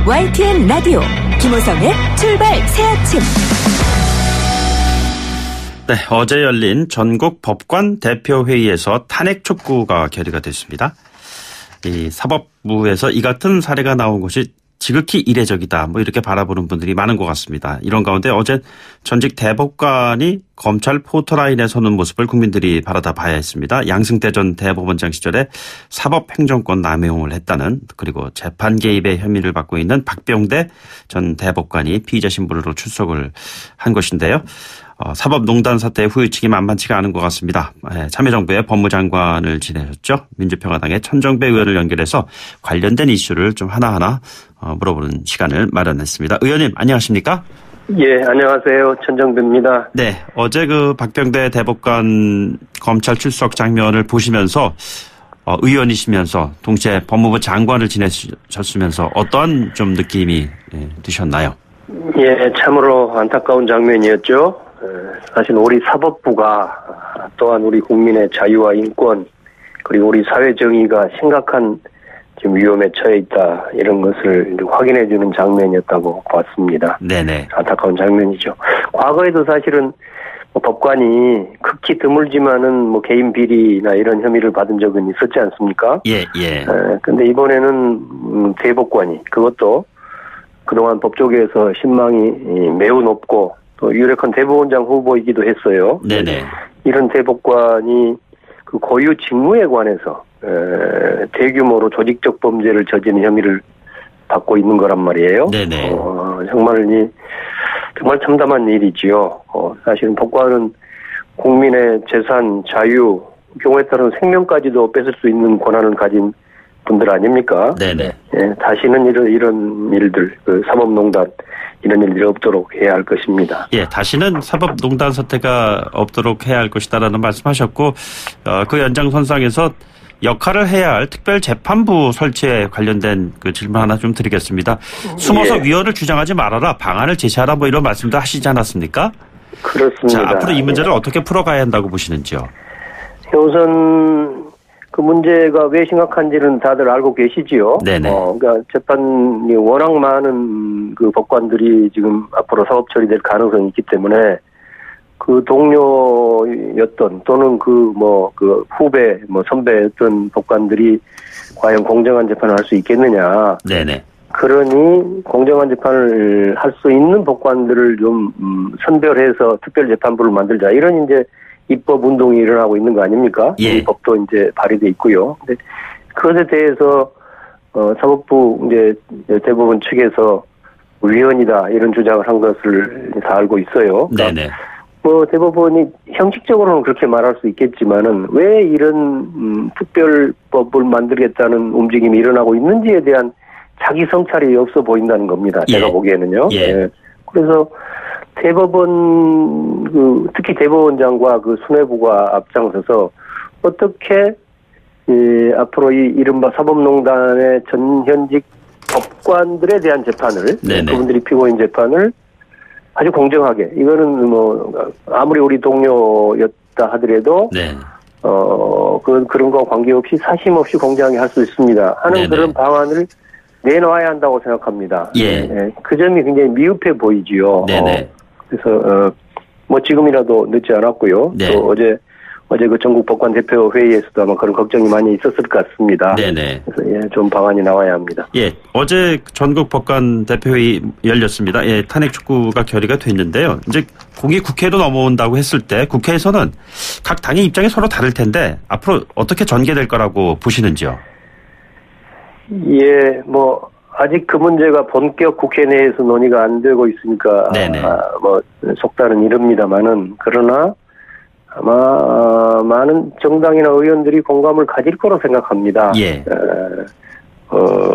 YTN 라디오 김호성의 출발 새 아침. 네, 어제 열린 전국 법관 대표회의에서 탄핵 촉구가 결의가 됐습니다. 이 사법부에서 이 같은 사례가 나온 것이 지극히 이례적이다, 이렇게 바라보는 분들이 많은 것 같습니다. 이런 가운데 어제 전직 대법관이 검찰 포토라인에 서는 모습을 국민들이 바라다 봐야 했습니다. 양승태 전 대법원장 시절에 사법행정권 남용을 했다는, 그리고 재판 개입의 혐의를 받고 있는 박병대 전 대법관이 피의자 신분으로 출석을 한 것인데요. 사법농단 사태의 후유증이 만만치가 않은 것 같습니다. 참여정부의 법무장관을 지내셨죠. 민주평화당의 천정배 의원을 연결해서 관련된 이슈를 좀 하나하나 물어보는 시간을 마련했습니다. 의원님, 안녕하십니까? 예, 안녕하세요. 천정배입니다. 네, 어제 그 박병대 대법관 검찰 출석 장면을 보시면서 의원이시면서 동시에 법무부 장관을 지내셨으면서 어떠한 좀 느낌이 드셨나요? 예, 참으로 안타까운 장면이었죠. 사실 우리 사법부가 또한 우리 국민의 자유와 인권 그리고 우리 사회 정의가 심각한 지금 위험에 처해 있다, 이런 것을 확인해 주는 장면이었다고 봤습니다. 네네. 안타까운 장면이죠. 과거에도 사실은 법관이 극히 드물지만은 개인 비리나 이런 혐의를 받은 적은 있었지 않습니까? 예. 근데 이번에는 대법관이, 그것도 그동안 법조계에서 신망이 매우 높고 또 유력한 대법원장 후보이기도 했어요. 네네. 이런 대법관이 그 고유 직무에 관해서 대규모로 조직적 범죄를 저지른 혐의를 받고 있는 거란 말이에요. 네네. 정말 참담한 일이지요. 사실은 법관은 국민의 재산, 자유, 경우에 따른 생명까지도 뺏을 수 있는 권한을 가진 분들 아닙니까? 네네. 예, 다시는 이런 일들, 사법농단, 이런 일들이 없도록 해야 할 것입니다. 예, 다시는 사법농단 사태가 없도록 해야 할 것이다라는 말씀하셨고, 그 연장선상에서 역할을 해야 할 특별재판부 설치에 관련된 그 질문 하나 좀 드리겠습니다. 숨어서 위헌을 주장하지 말아라, 방안을 제시하라, 이런 말씀도 하시지 않았습니까? 그렇습니다. 자, 앞으로 이 문제를 어떻게 풀어가야 한다고 보시는지요? 우선 그 문제가 왜 심각한지는 다들 알고 계시지요. 네네. 그러니까 재판이 워낙 많은 그 법관들이 지금 앞으로 사법 처리될 가능성이 있기 때문에 그 동료였던 또는 그 후배, 선배였던 법관들이 과연 공정한 재판을 할 수 있겠느냐. 네네. 그러니 공정한 재판을 할 수 있는 법관들을 좀 선별해서 특별재판부를 만들자, 이런 이제 입법 운동이 일어나고 있는 거 아닙니까? 예. 이 법도 이제 발의돼 있고요. 근데 그것에 대해서 사법부 이제 대법원 측에서 위헌이다, 이런 주장을 한 것을 다 알고 있어요. 네네. 대법원이 형식적으로는 그렇게 말할 수 있겠지만은 왜 이런 특별법을 만들겠다는 움직임이 일어나고 있는지에 대한 자기 성찰이 없어 보인다는 겁니다. 제가 보기에는요. 예. 그래서 대법원, 특히 대법원장과 그 수뇌부가 앞장서서 어떻게 앞으로 이 이른바 사법농단의 전현직 법관들에 대한 재판을, 네네. 그분들이 피고인 재판을 아주 공정하게, 이거는 아무리 우리 동료였다 하더라도 네. 그런 거 관계없이 사심 없이 공정하게 할 수 있습니다 하는 네네. 그런 방안을 내놓아야 한다고 생각합니다. 예. 그 점이 굉장히 미흡해 보이지요. 네네. 그래서 지금이라도 늦지 않았고요. 네. 또 어제 그 전국 법관 대표 회의에서도 아마 그런 걱정이 많이 있었을 것 같습니다. 네네. 그래서 좀 방안이 나와야 합니다. 예, 어제 전국 법관 대표회의 열렸습니다. 예, 탄핵 촉구가 결의가 됐는데요. 이제 공이 국회로 넘어온다고 했을 때 국회에서는 각 당의 입장이 서로 다를 텐데 앞으로 어떻게 전개될 거라고 보시는지요? 예, 아직 그 문제가 본격 국회 내에서 논의가 안 되고 있으니까 속단은 이릅니다만은, 그러나 아마 많은 정당이나 의원들이 공감을 가질 거로 생각합니다. 예.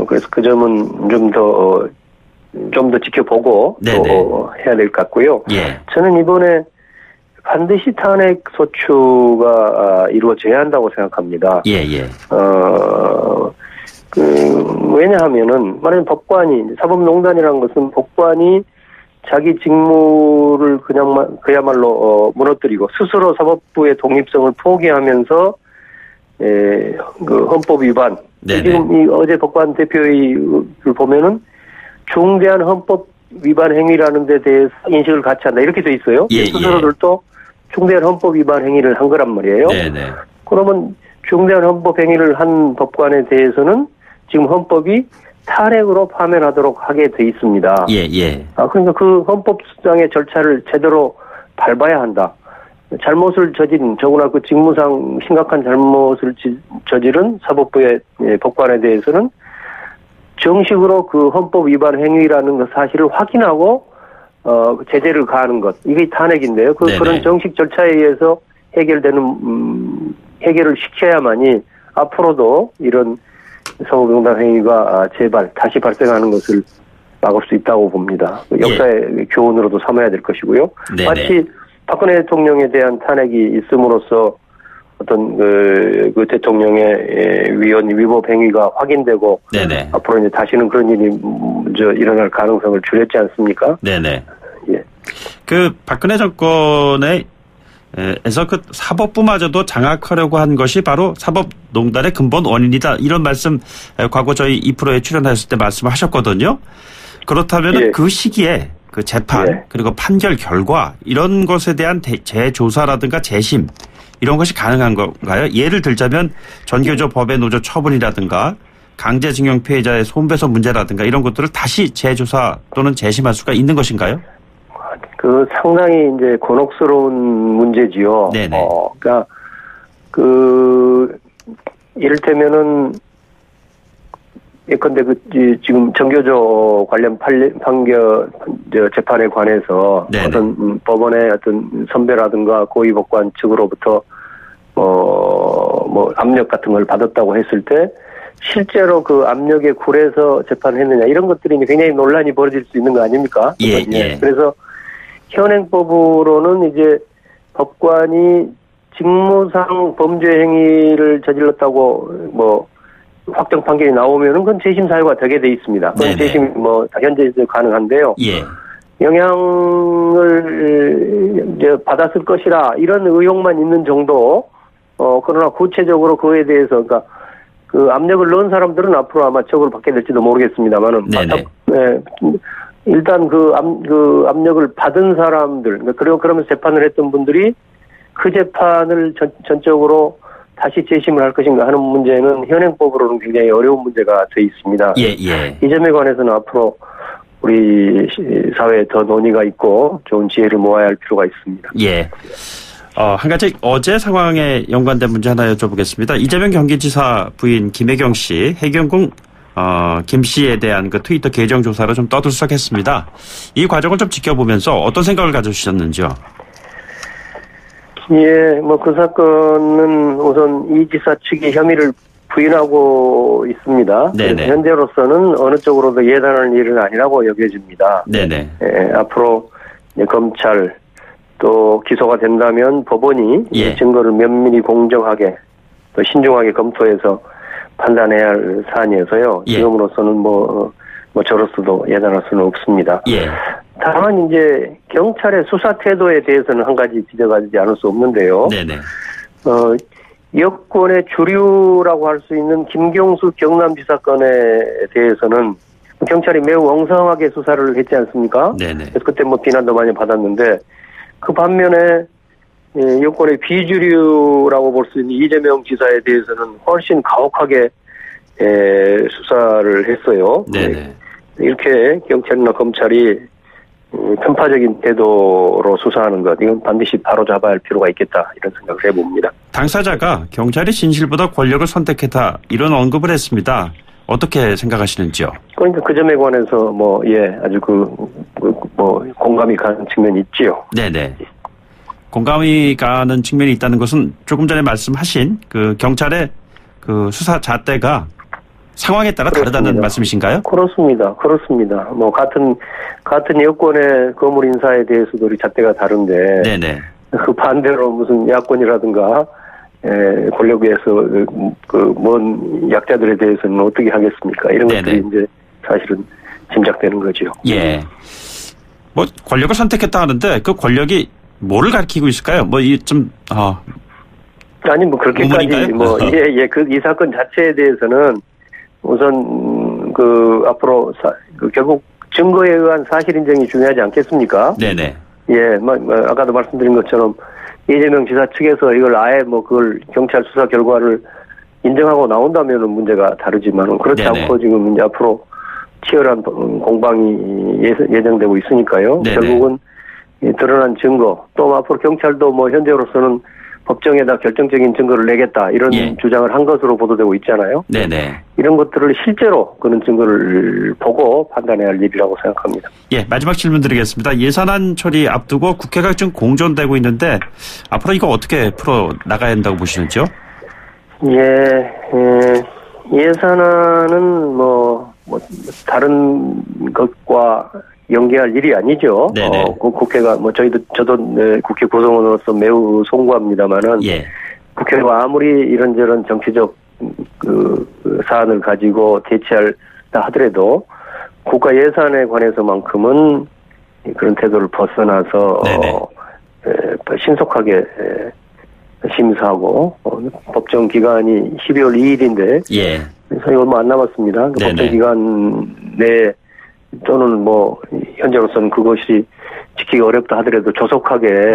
그래서 그 점은 좀 더 지켜보고 또 해야 될 것 같고요. 예. 저는 이번에 반드시 탄핵 소추가 이루어져야 한다고 생각합니다. 예. 왜냐하면은, 만약에 법관이, 사법농단이라는 것은 법관이 자기 직무를 그야말로 무너뜨리고 스스로 사법부의 독립성을 포기하면서 그 헌법 위반. 네네. 지금 이 어제 법관 대표회의를 보면은 중대한 헌법 위반 행위라는 데 대해서 인식을 같이 한다. 이렇게 돼 있어요. 예, 스스로들도 중대한 헌법 위반 행위를 한 거란 말이에요. 네네. 그러면 중대한 헌법 행위를 한 법관에 대해서는 지금 헌법이 탄핵으로 파면하도록 하게 돼 있습니다. 예, 예. 그러니까 그 헌법상의 절차를 제대로 밟아야 한다. 잘못을 저지른, 더구나 그 직무상 심각한 잘못을 저지른 사법부의 법관에 대해서는 정식으로 그 헌법 위반 행위라는 것 사실을 확인하고 제재를 가하는 것, 이게 탄핵인데요. 그런 정식 절차에 의해서 해결되는 해결을 시켜야만이 앞으로도 이런 사법농단 행위가 다시 발생하는 것을 막을 수 있다고 봅니다. 역사의 교훈으로도 삼아야 될 것이고요. 네네. 마치 박근혜 대통령에 대한 탄핵이 있음으로써 어떤 그 대통령의 위법 행위가 확인되고 네네. 앞으로 이제 다시는 그런 일이 일어날 가능성을 줄였지 않습니까? 네네. 예. 그 박근혜 정권의 에서 그 사법부마저도 장악하려고 한 것이 바로 사법농단의 근본 원인이다. 이런 말씀 과거 저희 2%에 출연하셨을 때 말씀하셨거든요. 그렇다면 예. 그 시기에 그 재판 예. 그리고 판결 결과 이런 것에 대한 재조사라든가 재심 이런 것이 가능한 건가요? 예를 들자면 전교조 법의 노조 처분이라든가 강제징용 피해자의 손배소 문제라든가 이런 것들을 다시 재조사 또는 재심할 수가 있는 것인가요? 그 상당히 이제 곤혹스러운 문제지요. 네네. 그러니까 이를테면은 예컨대 지금 전교조 관련 판결 재판에 관해서 네네. 어떤 법원의 어떤 선배라든가 고위법관 측으로부터 뭐 압력 같은 걸 받았다고 했을 때 실제로 그 압력에 굴해서 재판했느냐 이런 것들이 굉장히 논란이 벌어질 수 있는 거 아닙니까? 예, 예. 그래서 현행법으로는 이제 법관이 직무상 범죄 행위를 저질렀다고 뭐 확정 판결이 나오면은 그건 재심 사유가 되게 돼 있습니다. 그건 재심 현재 가능한데요. 예. 영향을 이제 받았을 것이라 이런 의혹만 있는 정도. 그러나 구체적으로 그에 대해서 그러니까 그 압력을 넣은 사람들은 앞으로 아마 처벌을 받게 될지도 모르겠습니다만은. 일단 그 압력을 받은 사람들, 그러면서 재판을 했던 분들이 그 재판을 전적으로 다시 재심을 할 것인가 하는 문제는 현행법으로는 굉장히 어려운 문제가 돼 있습니다. 예, 예. 이 점에 관해서는 앞으로 우리 사회에 더 논의가 있고 좋은 지혜를 모아야 할 필요가 있습니다. 예. 한 가지 어제 상황에 연관된 문제 하나 여쭤보겠습니다. 이재명 경기지사 부인 김혜경 씨, 해경궁 김 씨에 대한 그 트위터 계정 조사로 좀 떠들썩했습니다. 이 과정을 좀 지켜보면서 어떤 생각을 가져주셨는지요? 예, 그 사건은 우선 이 지사 측이 혐의를 부인하고 있습니다. 네네. 현재로서는 어느 쪽으로도 예단할 일은 아니라고 여겨집니다. 네네. 예, 앞으로 검찰 또 기소가 된다면 법원이 증거를 면밀히 공정하게 또 신중하게 검토해서 판단해야 할 사안이어서요. 지금으로서는 저로서도 예단할 수는 없습니다. 예. 다만 이제 경찰의 수사 태도에 대해서는 한 가지 지적하지 않을 수 없는데요. 네네. 여권의 주류라고 할 수 있는 김경수 경남지사 건에 대해서는 경찰이 매우 엉성하게 수사를 했지 않습니까? 네네. 그래서 그때 비난도 많이 받았는데 그 반면에 여권의 비주류라고 볼 수 있는 이재명 지사에 대해서는 훨씬 가혹하게 수사를 했어요. 네네. 이렇게 경찰이나 검찰이 편파적인 태도로 수사하는 것, 이건 반드시 바로잡아야 할 필요가 있겠다, 이런 생각을 해봅니다. 당사자가 경찰이 진실보다 권력을 선택했다, 이런 언급을 했습니다. 어떻게 생각하시는지요? 그러니까 그 점에 관해서 아주 공감이 가는 측면이 있지요. 네네. 공감이 가는 측면이 있다는 것은 조금 전에 말씀하신 그 경찰의 그 수사 잣대가 상황에 따라 그렇습니다. 다르다는 말씀이신가요? 그렇습니다. 같은 여권의 거물 인사에 대해서도 우리 잣대가 다른데. 네네. 그 반대로 무슨 야권이라든가 권력위에서 먼 약자들에 대해서는 어떻게 하겠습니까? 이런 것들이 이제 사실은 짐작되는 거죠. 예. 권력을 선택했다 하는데 그 권력이 뭐를 가리키고 있을까요? 아니, 그렇게까지, 이 사건 자체에 대해서는 우선, 앞으로, 결국 증거에 의한 사실 인정이 중요하지 않겠습니까? 네네. 예, 아까도 말씀드린 것처럼 이재명 지사 측에서 이걸 아예 그걸 경찰 수사 결과를 인정하고 나온다면은 문제가 다르지만은 그렇지 네네. 않고 지금 이제 앞으로 치열한 공방이 예정되고 있으니까요. 네네. 결국은 이 드러난 증거 또 앞으로 경찰도 현재로서는 법정에다 결정적인 증거를 내겠다 이런 예. 주장을 한 것으로 보도되고 있잖아요. 네네. 이런 것들을 실제로 그런 증거를 보고 판단해야 할 일이라고 생각합니다. 예, 마지막 질문 드리겠습니다. 예산안 처리 앞두고 국회가 지금 공전되고 있는데 앞으로 이거 어떻게 풀어 나가야 한다고 보시는지요? 예산안은 다른 것과 연계할 일이 아니죠. 네네. 국회가 저도 국회 구성원으로서 매우 송구합니다만은 예. 국회가 아무리 이런저런 정치적 사안을 가지고 대치한다 하더라도 국가 예산에 관해서만큼은 그런 태도를 벗어나서 신속하게 심사하고 법정 기간이 12월 2일인데 예. 그래서 얼마 안 남았습니다. 법정 기간 내 또는 현재로서는 그것이 지키기 어렵다 하더라도 조속하게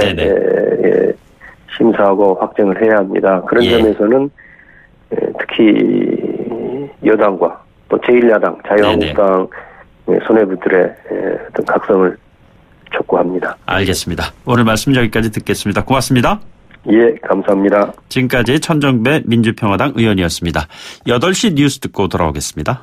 심사하고 확정을 해야 합니다. 그런 점에서는 특히 여당과 또 제1야당 자유한국당 수뇌부들의 어떤 각성을 촉구합니다. 알겠습니다. 오늘 말씀 여기까지 듣겠습니다. 고맙습니다. 예, 감사합니다. 지금까지 천정배 민주평화당 의원이었습니다. 8시 뉴스 듣고 돌아오겠습니다.